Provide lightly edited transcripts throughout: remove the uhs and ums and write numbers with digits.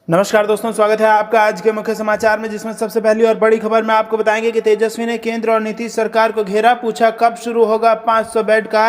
नमस्कार दोस्तों, स्वागत है आपका आज के मुख्य समाचार में, जिसमें सबसे पहली और बड़ी खबर में आपको बताएंगे कि तेजस्वी ने केंद्र और नीतीश सरकार को घेरा, पूछा कब शुरू होगा 500 बेड का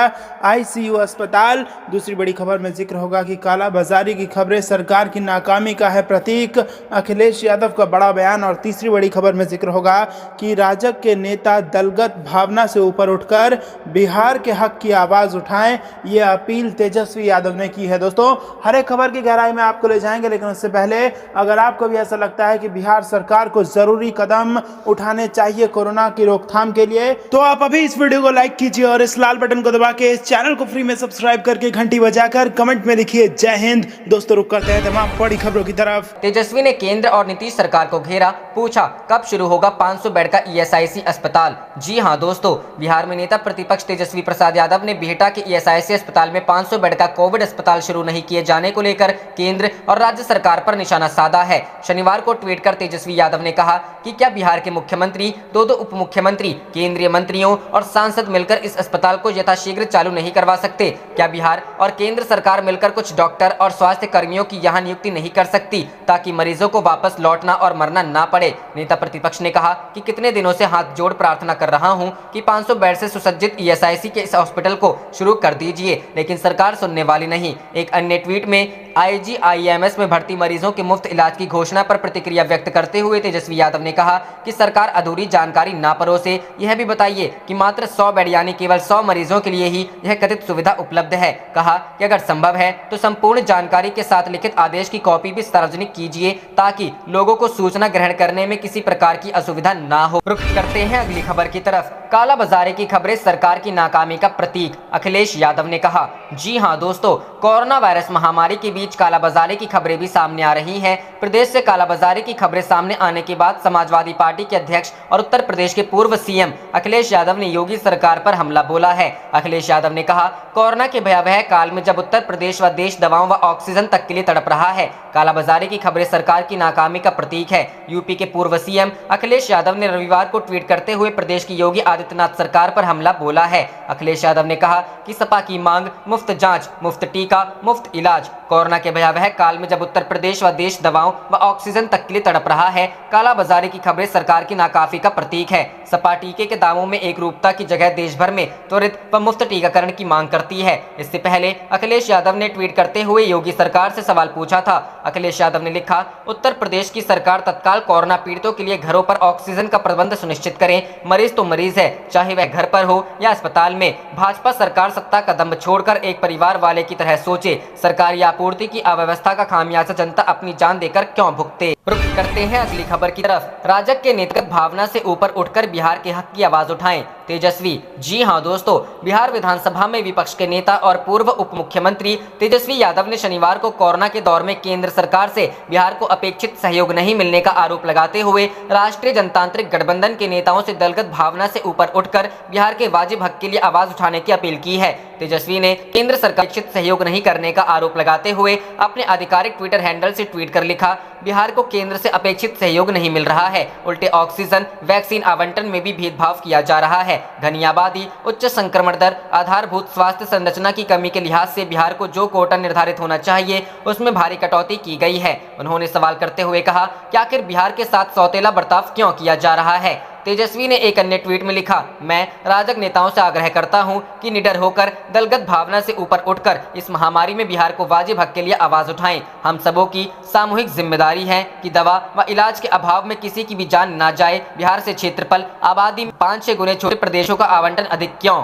आईसीयू अस्पताल। दूसरी बड़ी खबर में जिक्र होगा कि कालाबाजारी की खबरें सरकार की नाकामी का है प्रतीक, अखिलेश यादव का बड़ा बयान। और तीसरी बड़ी खबर में जिक्र होगा कि राजग के नेता दलगत भावना से ऊपर उठकर बिहार के हक की आवाज़ उठाएं, ये अपील तेजस्वी यादव ने की है। दोस्तों, हर एक खबर की गहराई में आपको ले जाएंगे, लेकिन उससे पहले अगर आपको भी ऐसा लगता है कि बिहार सरकार को जरूरी कदम उठाने चाहिए कोरोना की रोकथाम के लिए, तो आप अभी इस वीडियो को लाइक कीजिए और इस लाल बटन को दबा के इस चैनल को फ्री में सब्सक्राइब करके घंटी बजाकर कमेंट में लिखिए जय हिंद। दोस्तों, रुक करते हैं तमाम बड़ी खबरों की तरफ। तेजस्वी ने केंद्र और नीतीश सरकार को घेरा, पूछा कब शुरू होगा 500 बेड का ईएसआईसी अस्पताल। जी हां दोस्तों, बिहार में नेता प्रतिपक्ष तेजस्वी प्रसाद यादव ने बिहटा के ईएसआईसी अस्पताल में 500 बेड का कोविड अस्पताल शुरू नहीं किए जाने को लेकर केंद्र और राज्य सरकार पर निशाना साधा है। शनिवार को ट्वीट कर तेजस्वी यादव ने कहा कि क्या बिहार के मुख्यमंत्री, दो उप मुख्यमंत्री, केंद्रीय मंत्रियों और सांसद मिलकर इस अस्पताल को यथाशीघ्र चालू नहीं करवा सकते? क्या बिहार और केंद्र सरकार मिलकर कुछ डॉक्टर और स्वास्थ्य कर्मियों की यहाँ नियुक्ति नहीं कर सकती ताकि मरीजों को वापस लौटना और मरना ना पड़े? नेता प्रतिपक्ष ने कहा कि कितने दिनों से हाथ जोड़ प्रार्थना कर रहा हूं कि 500 बेड से सुसज्जित ईएसआईसी के इस हॉस्पिटल को शुरू कर दीजिए, लेकिन सरकार सुनने वाली नहीं। एक अन्य ट्वीट में आईजीआईएमएस में भर्ती मरीजों के मुफ्त इलाज की घोषणा पर प्रतिक्रिया व्यक्त करते हुए तेजस्वी यादव ने कहा कि सरकार अधूरी जानकारी ना परोसे, यह भी बताइए कि मात्र 100 बेड यानी केवल 100 मरीजों के लिए ही यह कथित सुविधा उपलब्ध है। कहा कि अगर संभव है तो संपूर्ण जानकारी के साथ लिखित आदेश की कॉपी भी सार्वजनिक कीजिए ताकि लोगों को सूचना ग्रहण करने में किसी प्रकार की असुविधा ना हो। रुख करते हैं अगली खबर की तरफ। कालाबाजारी की खबरें सरकार की नाकामी का प्रतीक, अखिलेश यादव ने कहा। जी हां दोस्तों, कोरोना वायरस महामारी के बीच कालाबाजारी की खबरें भी सामने आ रही हैं। प्रदेश से कालाबाजारी की खबरें सामने आने के बाद समाजवादी पार्टी के अध्यक्ष और उत्तर प्रदेश के पूर्व सीएम अखिलेश यादव ने योगी सरकार पर हमला बोला है। अखिलेश यादव ने कहा, कोरोना के भयावह काल में जब उत्तर प्रदेश व देश दवाओं व ऑक्सीजन तक के लिए तड़प रहा है, कालाबाजारी की खबरें सरकार की नाकामी का प्रतीक है। यूपी के पूर्व सीएम अखिलेश यादव ने रविवार को ट्वीट करते हुए प्रदेश की योगी आदित्यनाथ सरकार पर हमला बोला है। अखिलेश यादव ने कहा कि सपा की मांग मुफ्त जांच, मुफ्त टीका, मुफ्त इलाज। कोरोना के भयावह काल में जब उत्तर प्रदेश व देश दवाओं व ऑक्सीजन तक के लिए तड़प रहा है, कालाबाजारी की खबरें सरकार की नाकाफी का प्रतीक है। सपा टीके के दावों में एक रूपता की जगह देश भर में त्वरित व मुफ्त टीकाकरण की मांग करती है। इससे पहले अखिलेश यादव ने ट्वीट करते हुए योगी सरकार से सवाल पूछा था। अखिलेश यादव ने लिखा, उत्तर प्रदेश की सरकार तत्काल कोरोना पीड़ितों के लिए घरों पर ऑक्सीजन का प्रबंध सुनिश्चित करें। मरीज तो मरीज है, चाहे वह घर पर हो या अस्पताल में। भाजपा सरकार सत्ता का दम्भ छोड़कर एक परिवार वाले की तरह सोचे। सरकारी आपूर्ति की अव्यवस्था का खामियाजा जनता अपनी जान देकर क्यों भुगते? रुख करते हैं अगली खबर की तरफ। राजग के नेतृत्व भावना से ऊपर उठकर बिहार के हक की आवाज उठाएं, तेजस्वी। जी हां दोस्तों, बिहार विधानसभा में विपक्ष के नेता और पूर्व उप मुख्यमंत्री तेजस्वी यादव ने शनिवार को कोरोना के दौर में केंद्र सरकार से बिहार को अपेक्षित सहयोग नहीं मिलने का आरोप लगाते हुए राष्ट्रीय जनतांत्रिक गठबंधन के नेताओं से दलगत भावना से ऊपर उठकर बिहार के वाजिब हक के लिए आवाज उठाने की अपील की है। तेजस्वी ने केंद्र सरकार अपेक्षित सहयोग नहीं करने का आरोप लगाते हुए अपने आधिकारिक ट्विटर हैंडल से ट्वीट कर लिखा, बिहार को केंद्र से अपेक्षित सहयोग नहीं मिल रहा है, उल्टे ऑक्सीजन, वैक्सीन आवंटन में भी भेदभाव किया जा रहा है। घनी आबादी, उच्च संक्रमण दर, आधारभूत स्वास्थ्य संरचना की कमी के लिहाज से बिहार को जो कोटा निर्धारित होना चाहिए उसमें भारी कटौती की गई है। उन्होंने सवाल करते हुए कहा कि आखिर बिहार के साथ सौतेला बर्ताव क्यों किया जा रहा है? तेजस्वी ने एक अन्य ट्वीट में लिखा, मैं राजग नेताओं से आग्रह करता हूं कि निडर होकर दलगत भावना से ऊपर उठकर इस महामारी में बिहार को वाजिब हक के लिए आवाज उठाएं। हम सबों की सामूहिक जिम्मेदारी है कि दवा व इलाज के अभाव में किसी की भी जान ना जाए। बिहार से क्षेत्रफल, आबादी 5-6 गुने छोटे प्रदेशों का आवंटन अधिक क्यों?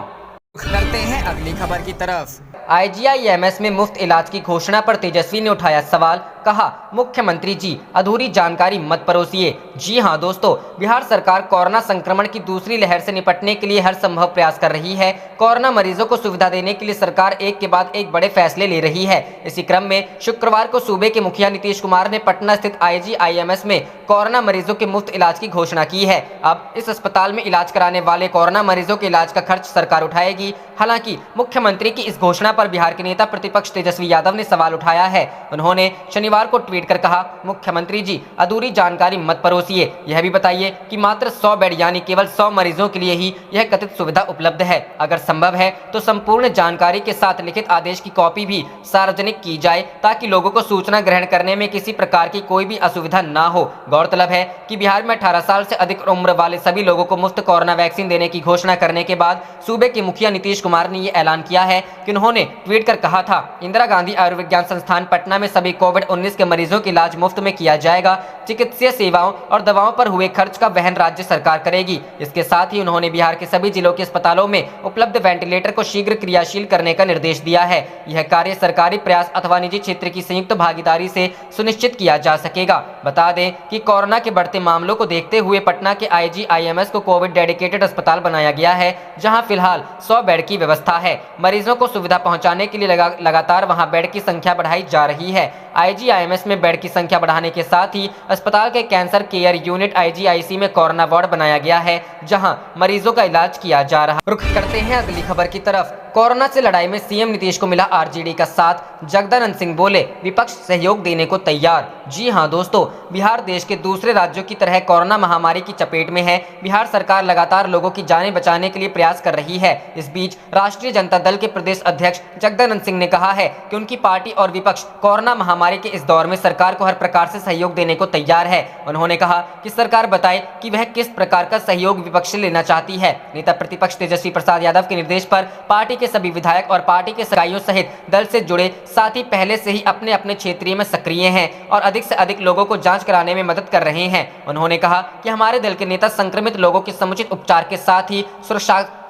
करते हैं अगली खबर की तरफ। आईजीआईएमएस में मुफ्त इलाज की घोषणा पर तेजस्वी ने उठाया सवाल, कहा, मुख्यमंत्री जी अधूरी जानकारी मत परोसिए। जी हां दोस्तों, बिहार सरकार कोरोना संक्रमण की दूसरी लहर से निपटने के लिए हर संभव प्रयास कर रही है। कोरोना मरीजों को सुविधा देने के लिए सरकार एक के बाद एक बड़े फैसले ले रही है। इसी क्रम में शुक्रवार को सूबे के मुखिया नीतीश कुमार ने पटना स्थित आईजीआईएमएस में कोरोना मरीजों के मुफ्त इलाज की घोषणा की है। अब इस अस्पताल में इलाज कराने वाले कोरोना मरीजों के इलाज का खर्च सरकार उठाएगी। हालांकि मुख्यमंत्री की इस घोषणा पर बिहार के नेता प्रतिपक्ष तेजस्वी यादव ने सवाल उठाया है। उन्होंने शनिवार शनिवार को ट्वीट कर कहा, मुख्यमंत्री जी अधूरी जानकारी मत परोसिए, यह भी बताइए कि मात्र 100 बेड यानी केवल 100 मरीजों के लिए ही यह कथित सुविधा उपलब्ध है। अगर संभव है तो संपूर्ण जानकारी के साथ लिखित आदेश की कॉपी भी सार्वजनिक की जाए ताकि लोगों को सूचना ग्रहण करने में किसी प्रकार की कोई भी असुविधा न हो। गौरतलब है कि बिहार में 18 साल से अधिक उम्र वाले सभी लोगों को मुफ्त कोरोना वैक्सीन देने की घोषणा करने के बाद सूबे के मुखिया नीतीश कुमार ने यह ऐलान किया है कि उन्होंने ट्वीट कर कहा था, इंदिरा गांधी आयुर्विज्ञान संस्थान पटना में सभी कोविड-19 के मरीजों का इलाज मुफ्त में किया जाएगा। चिकित्सीय सेवाओं और दवाओं पर हुए खर्च का वहन राज्य सरकार करेगी। इसके साथ ही उन्होंने बिहार के सभी जिलों के अस्पतालों में उपलब्ध वेंटिलेटर को शीघ्र क्रियाशील करने का निर्देश दिया है। यह कार्य सरकारी प्रयास अथवा निजी क्षेत्र की संयुक्त भागीदारी से सुनिश्चित किया जा सकेगा। बता दें कि कोरोना के बढ़ते मामलों को देखते हुए पटना के IGIMS को कोविड डेडिकेटेड अस्पताल बनाया गया है, जहां फिलहाल 100 बेड की व्यवस्था है। मरीजों को सुविधा पहुंचाने के लिए लगातार वहां बेड की संख्या बढ़ाई जा रही है। IGIMS में बेड की संख्या बढ़ाने के साथ ही अस्पताल के कैंसर केयर यूनिट IGIC में कोरोना वार्ड बनाया गया है, जहां मरीजों का इलाज किया जा रहा है। रुख करते हैं अगली खबर की तरफ। कोरोना से लड़ाई में सीएम नीतीश को मिला RJD का साथ। जगदानंद सिंह बोले, विपक्ष सहयोग देने को तैयार। जी हां दोस्तों, बिहार देश के दूसरे राज्यों की तरह कोरोना महामारी की चपेट में है। बिहार सरकार लगातार लोगों की जानें बचाने के लिए प्रयास कर रही है। इस बीच राष्ट्रीय जनता दल के प्रदेश अध्यक्ष जगदानंद सिंह ने कहा है कि उनकी पार्टी और विपक्ष कोरोना महामारी के इस दौर में सरकार को हर प्रकार से सहयोग देने को तैयार है। उन्होंने कहा कि सरकार बताए कि वह किस प्रकार का सहयोग विपक्ष से लेना चाहती है। नेता प्रतिपक्ष तेजस्वी प्रसाद यादव के निर्देश पर पार्टी के सभी विधायक और पार्टी के इकाइयों सहित दल से जुड़े साथी पहले से ही अपने अपने क्षेत्रीय में सक्रिय हैं और अधिक से अधिक लोगों को जांच कराने में मदद कर रहे हैं। उन्होंने कहा कि हमारे दल के नेता संक्रमित लोगों के समुचित उपचार के साथ ही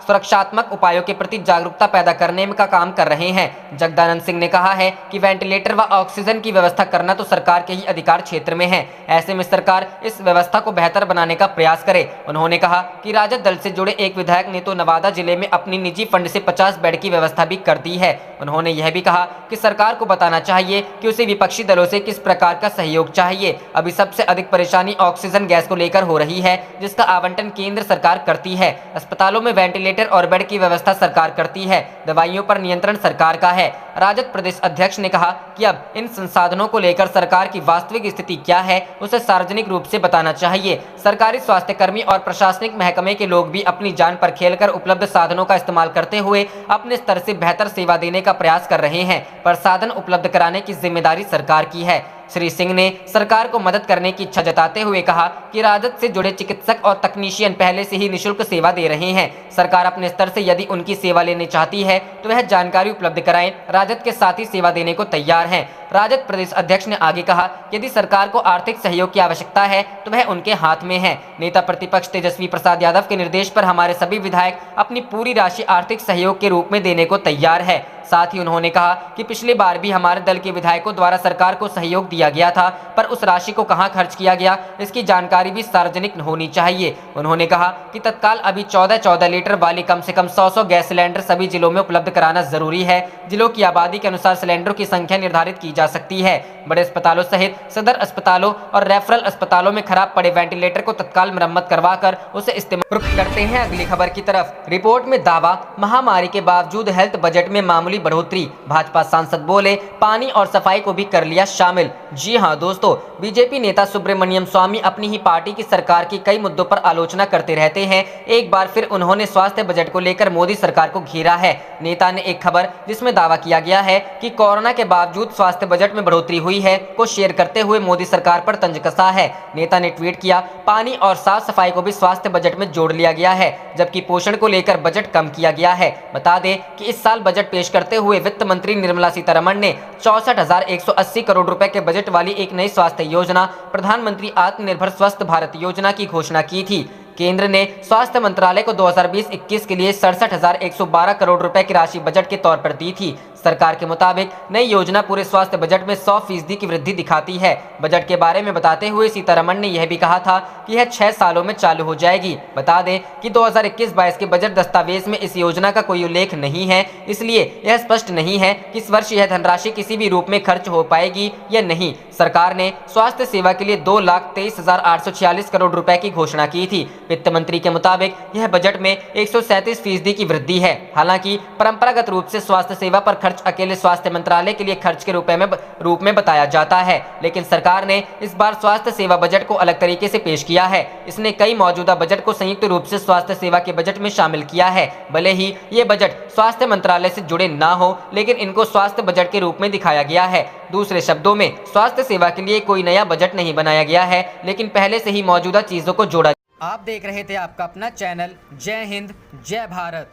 सुरक्षात्मक उपायों के प्रति जागरूकता पैदा करने का काम कर रहे हैं। जगदानंद सिंह ने कहा है कि वेंटिलेटर व ऑक्सीजन की व्यवस्था करना तो सरकार के ही अधिकार क्षेत्र में है। ऐसे में सरकार इस व्यवस्था को बेहतर बनाने का प्रयास करे। उन्होंने कहा कि राजद दल से जुड़े एक विधायक ने तो नवादा जिले में अपनी निजी फंड से 50 बेड की व्यवस्था भी कर दी है। उन्होंने यह भी कहा कि सरकार को बताना चाहिए कि उसे विपक्षी दलों से किस प्रकार का सहयोग चाहिए। अभी सबसे अधिक परेशानी ऑक्सीजन गैस को लेकर हो रही है, जिसका आवंटन केंद्र सरकार करती है। अस्पतालों में वेंटिलेटर और बेड की व्यवस्था सरकार करती है। दवाइयों पर नियंत्रण सरकार का है। राजद प्रदेश अध्यक्ष ने कहा कि अब इन संसाधनों को लेकर सरकार की वास्तविक स्थिति क्या है उसे सार्वजनिक रूप से बताना चाहिए। सरकारी स्वास्थ्य कर्मी और प्रशासनिक महकमे के लोग भी अपनी जान पर खेलकर उपलब्ध साधनों का इस्तेमाल करते हुए अपने स्तर से बेहतर सेवा देने का प्रयास कर रहे हैं, पर साधन उपलब्ध कराने की जिम्मेदारी सरकार की है। श्री सिंह ने सरकार को मदद करने की इच्छा जताते हुए कहा कि राजद से जुड़े चिकित्सक और तकनीशियन पहले से ही निःशुल्क सेवा दे रहे हैं। सरकार अपने स्तर से यदि उनकी सेवा लेनी चाहती है तो वह जानकारी उपलब्ध कराएं। राजद के साथ ही सेवा देने को तैयार हैं। राजद प्रदेश अध्यक्ष ने आगे कहा, यदि सरकार को आर्थिक सहयोग की आवश्यकता है तो वह उनके हाथ में है। नेता प्रतिपक्ष तेजस्वी प्रसाद यादव के निर्देश पर हमारे सभी विधायक अपनी पूरी राशि आर्थिक सहयोग के रूप में देने को तैयार है। साथ ही उन्होंने कहा कि पिछली बार भी हमारे दल के विधायकों द्वारा सरकार को सहयोग दिया गया था, पर उस राशि को कहां खर्च किया गया इसकी जानकारी भी सार्वजनिक होनी चाहिए। उन्होंने कहा कि तत्काल अभी 14 लीटर वाली कम से कम 100 गैस सिलेंडर सभी जिलों में उपलब्ध कराना जरूरी है। जिलों की आबादी के अनुसार सिलेंडरों की संख्या निर्धारित की जा सकती है। बड़े अस्पतालों सहित सदर अस्पतालों और रेफरल अस्पतालों में खराब पड़े वेंटिलेटर को तत्काल मरम्मत करवाकर उसे इस्तेमाल करते हैं। अगली खबर की तरफ। रिपोर्ट में दावा, महामारी के बावजूद हेल्थ बजट में मामूली बढ़ोतरी। भाजपा सांसद बोले, पानी और सफाई को भी कर लिया शामिल। जी हां दोस्तों, बीजेपी नेता सुब्रमण्यम स्वामी अपनी ही पार्टी की सरकार की कई मुद्दों पर आलोचना करते रहते हैं। एक बार फिर उन्होंने स्वास्थ्य बजट को लेकर मोदी सरकार को घेरा है। नेता ने एक खबर जिसमें दावा किया गया है कि कोरोना के बावजूद स्वास्थ्य बजट में बढ़ोतरी हुई है को शेयर करते हुए मोदी सरकार पर तंज कसा है। नेता ने ट्वीट किया, पानी और साफ सफाई को भी स्वास्थ्य बजट में जोड़ लिया गया है, जबकि पोषण को लेकर बजट कम किया गया है। बता दें कि इस साल बजट पेश करते हुए वित्त मंत्री निर्मला सीतारमण ने 64,180 करोड़ रुपए के बजट वाली एक नई स्वास्थ्य योजना प्रधानमंत्री आत्मनिर्भर स्वस्थ भारत योजना की घोषणा की थी। केंद्र ने स्वास्थ्य मंत्रालय को 2020-21 के लिए 67,112 करोड़ रुपए की राशि बजट के तौर पर दी थी। सरकार के मुताबिक नई योजना पूरे स्वास्थ्य बजट में 100% की वृद्धि दिखाती है। बजट के बारे में बताते हुए सीतारमण ने यह भी कहा था कि यह 6 सालों में चालू हो जाएगी। बता दें कि 2021-22 के बजट दस्तावेज में इस योजना का कोई उल्लेख नहीं है, इसलिए यह स्पष्ट नहीं है कि इस वर्ष यह धनराशि किसी भी रूप में खर्च हो पाएगी या नहीं। सरकार ने स्वास्थ्य सेवा के लिए 2,23,846 करोड़ रुपए की घोषणा की थी। वित्त मंत्री के मुताबिक यह बजट में 137% की वृद्धि है। हालांकि परंपरागत रूप से स्वास्थ्य सेवा पर खर्च खर्च अकेले स्वास्थ्य मंत्रालय के लिए खर्च के रूप में बताया जाता है, लेकिन सरकार ने इस बार स्वास्थ्य सेवा बजट को अलग तरीके से पेश किया है। इसने कई मौजूदा बजट को संयुक्त रूप से स्वास्थ्य सेवा के बजट में शामिल किया है। भले ही ये बजट स्वास्थ्य मंत्रालय से जुड़े ना हो, लेकिन इनको स्वास्थ्य बजट के रूप में दिखाया गया है। दूसरे शब्दों में स्वास्थ्य सेवा के लिए कोई नया बजट नहीं बनाया गया है, लेकिन पहले से ही मौजूदा चीजों को जोड़ा। आप देख रहे थे आपका अपना चैनल जय हिंद जय भारत।